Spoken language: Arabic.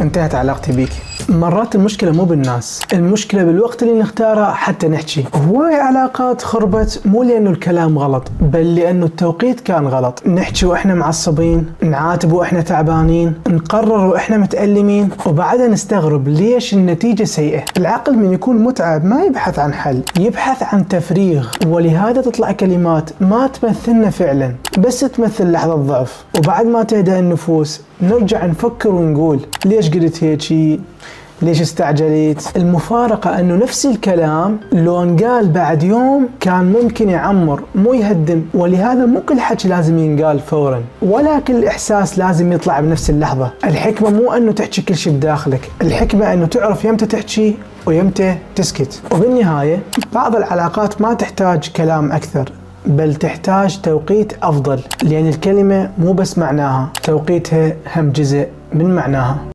انتهت علاقتي بيك. مرات المشكلة مو بالناس، المشكلة بالوقت اللي نختاره حتى نحكي. هواي علاقات خربت مو لأنه الكلام غلط، بل لأنه التوقيت كان غلط. نحكي وإحنا معصبين، نعاتب وإحنا تعبانين، نقرر وإحنا متألمين، وبعدها نستغرب ليش النتيجة سيئة. العقل من يكون متعب ما يبحث عن حل، يبحث عن تفريغ، ولهذا تطلع كلمات ما تمثلنا فعلا، بس تمثل لحظة ضعف. وبعد ما تهدأ النفوس نرجع نفكر ونقول ليش قلت هيك؟ ليش استعجلت؟ المفارقة أنه نفس الكلام لو انقال بعد يوم كان ممكن يعمر مو يهدم. ولهذا مو كل حكي لازم ينقال فورا، ولا كل إحساس لازم يطلع بنفس اللحظة. الحكمة مو أنه تحكي كل شيء بداخلك، الحكمة أنه تعرف يمتى تحكي ويمتى تسكت. وبالنهاية بعض العلاقات ما تحتاج كلام أكثر، بل تحتاج توقيت أفضل، لأن الكلمة مو بس معناها، توقيتها هم جزء من معناها.